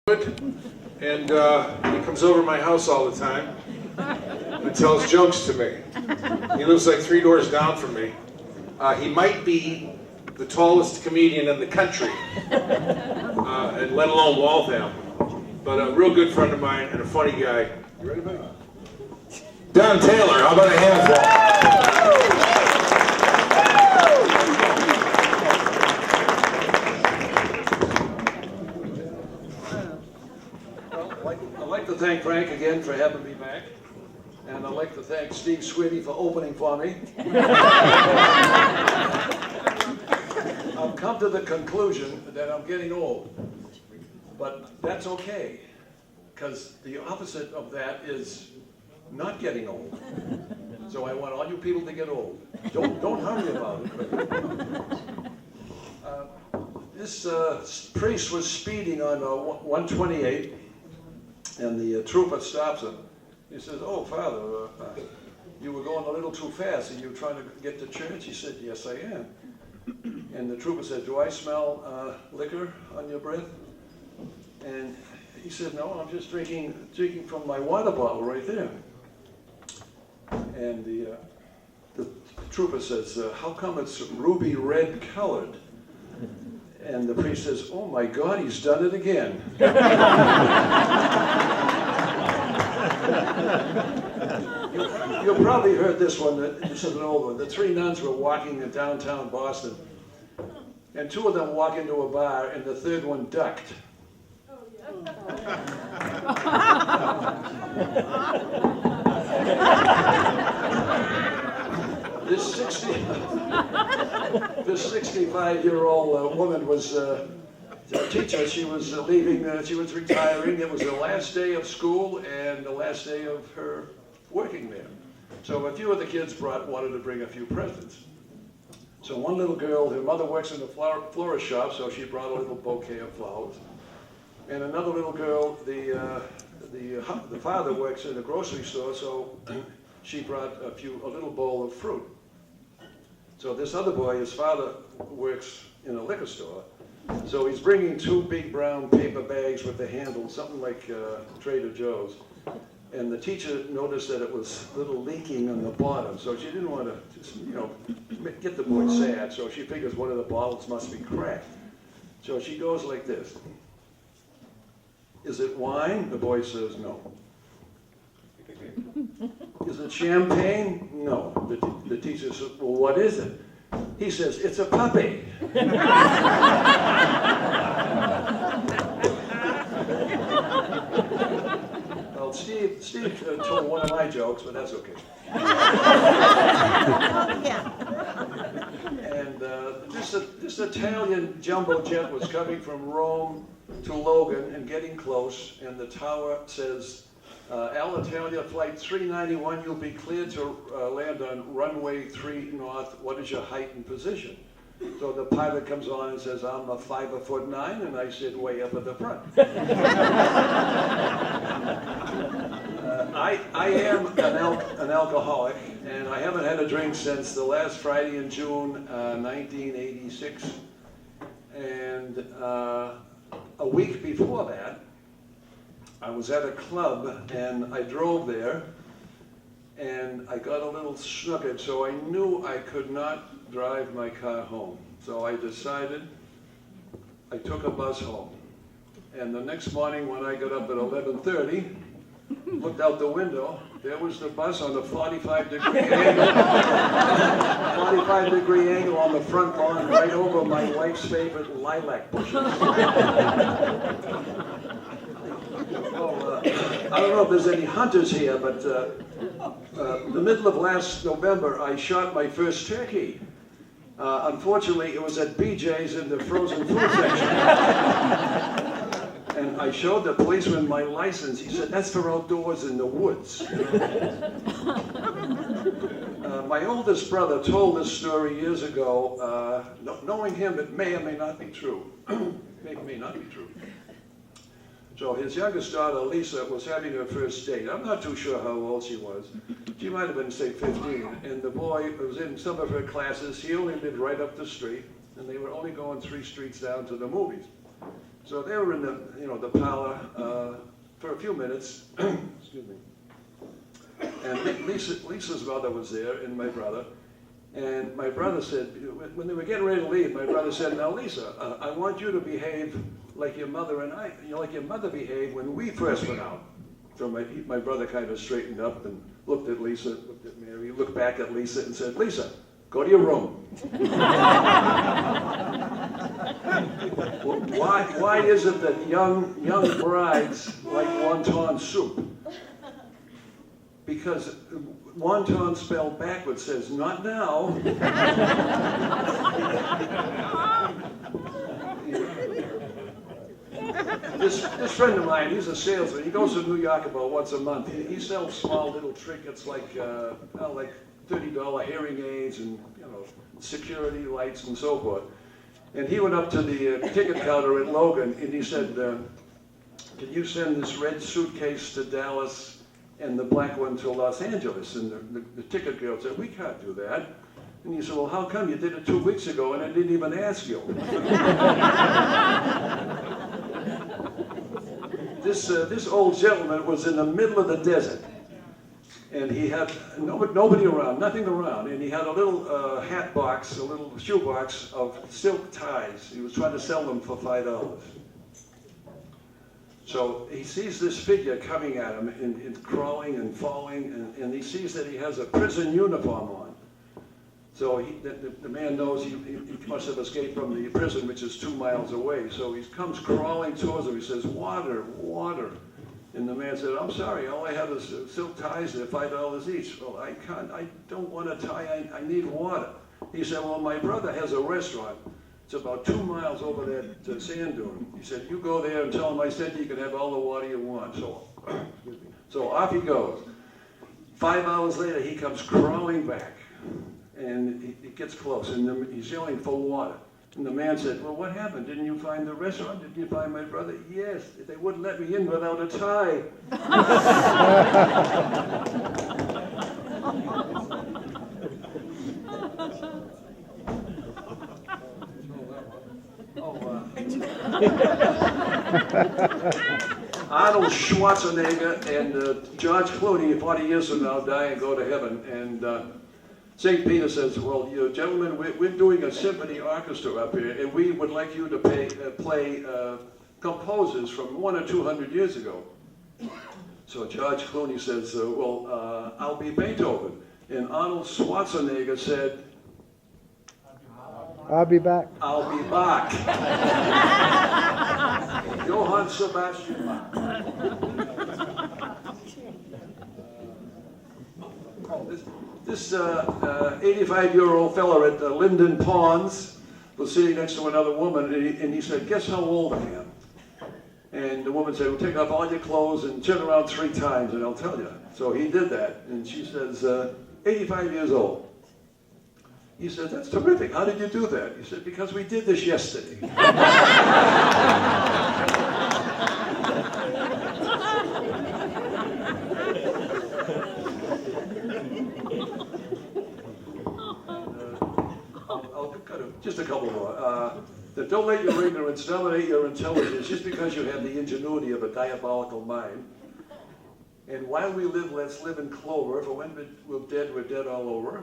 And he comes over to my house all the time and tells jokes to me. He lives like 3 doors down from me. He might be the tallest comedian in the country, and let alone Waltham, but a real good friend of mine and a funny guy. You ready, buddy? Don Taylor, how about a handful? I'd like to thank Frank again for having me back, and I'd like to thank Steve Sweeney for opening for me. I've come to the conclusion that I'm getting old, but that's okay, because the opposite of that is not getting old. So I want all you people to get old. Don't hurry about it. This priest was speeding on 128. And the trooper stops him. He says, "Oh, Father, you were going a little too fast. Are you trying to get to church?" He said, "Yes, I am." And the trooper said, "Do I smell liquor on your breath?" And he said, "No, I'm just drinking from my water bottle right there." And the trooper says, "How come it's ruby red colored?" And the priest says, "Oh my God, he's done it again." You probably heard this one. This is an old one. The 3 nuns were walking in downtown Boston, and 2 of them walk into a bar, and the 3rd one ducked. This 65-year-old woman was a teacher. She was leaving. She was retiring. It was the last day of school and the last day of her working there. So a few of the kids wanted to bring a few presents. So one little girl, her mother works in the florist shop, so she brought a little bouquet of flowers. And another little girl, the father works in the grocery store, so she brought a little bowl of fruit. So this other boy, his father works in a liquor store, so he's bringing 2 big brown paper bags with the handle, something like Trader Joe's. And the teacher noticed that it was a little leaking on the bottom, so she didn't want to, just, get the boy sad. So she figures one of the bottles must be cracked. So she goes like this. "Is it wine?" The boy says, "No." "Is it champagne?" "No." The teacher says, "Well, what is it?" He says, "It's a puppy." Well, Steve told one of my jokes, but that's okay. And this Italian jumbo jet was coming from Rome to Logan and getting close, and the tower says, "Alitalia Flight 391, you'll be cleared to land on runway 3 north. What is your height and position?" So the pilot comes on and says, "I'm a 5'9", and I sit way up at the front. I am an alcoholic, and I haven't had a drink since the last Friday in June 1986. And a week before that, I was at a club, and I drove there, and I got a little snookered, so I knew I could not drive my car home. So I decided, I took a bus home. And the next morning when I got up at 11:30, looked out the window, there was the bus on the 45-degree angle, 45-degree angle on the front lawn, right over my wife's favorite lilac bushes. I don't know if there's any hunters here, but the middle of last November, I shot my first turkey. Unfortunately, it was at BJ's in the frozen food section. And I showed the policeman my license. He said, "That's for outdoors in the woods." My oldest brother told this story years ago. Knowing him, it may or may not be true. May not be true. So his youngest daughter, Lisa, was having her first date. I'm not too sure how old she was. She might have been, say, 15. And the boy was in some of her classes. He only lived right up the street, and they were only going 3 streets down to the movies. So they were in the parlor for a few minutes. Excuse me. And Lisa's mother was there, and my brother. And my brother said, when they were getting ready to leave, my brother said, "Now, Lisa, I want you to behave like your mother and I, like your mother behaved when we first went out." So my brother kind of straightened up and looked at Lisa, looked at Mary, looked back at Lisa, and said, "Lisa, go to your room." Why is it that young brides like wonton soup? Because wonton spelled backwards says, "Not now." This friend of mine, he's a salesman. He goes to New York about once a month. He sells small little trinkets like $30 hearing aids and security lights and so forth. And he went up to the ticket counter at Logan and he said, "Can you send this red suitcase to Dallas and the black one to Los Angeles?" And the ticket girl said, "We can't do that." And he said, "Well, how come? You did it 2 weeks ago and I didn't even ask you." This old gentleman was in the middle of the desert, and he had nobody around, nothing around, and he had a little hat box, a little shoe box of silk ties. He was trying to sell them for $5. So he sees this figure coming at him, and crawling and falling, and he sees that he has a prison uniform on. So the man knows he must have escaped from the prison, which is 2 miles away. So he comes crawling towards him. He says, "Water, water." And the man said, "I'm sorry, all I have is silk ties. They're $5 each." "Well, I don't want a tie. I need water." He said, "Well, my brother has a restaurant. It's about 2 miles over that sand dune." He said, "You go there and tell him I said you can have all the water you want." So off he goes. 5 hours later, he comes crawling back. And he gets close, and he's yelling for water. And the man said, "Well, what happened? Didn't you find the restaurant? Didn't you find my brother?" "Yes, they wouldn't let me in without a tie." Arnold Schwarzenegger and George Clooney, 40 years from now, die and go to heaven. And St. Peter says, "Well, you gentlemen, we're doing a symphony orchestra up here, and we would like you to play composers from 100 or 200 years ago." So George Clooney says, "Well, I'll be Beethoven." And Arnold Schwarzenegger said, "I'll be back." "I'll be Bach." Johann Sebastian Bach. This 85-year-old fella at Linden Ponds was sitting next to another woman, and he said, "Guess how old I am?" And the woman said, "Well, take off all your clothes and turn around 3 times, and I'll tell you." So he did that, and she says, 85 years old. He said, "That's terrific. How did you do that?" He said, "Because we did this yesterday." Just a couple more. Don't let your ignorance dominate your intelligence just because you have the ingenuity of a diabolical mind. And while we live, let's live in clover. For when we're dead all over.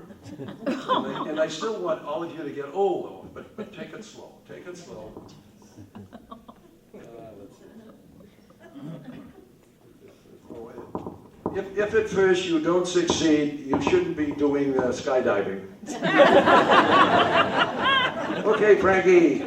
And I still want all of you to get old, though, but take it slow. Take it slow. If at first you don't succeed, you shouldn't be doing skydiving. Okay, Frankie.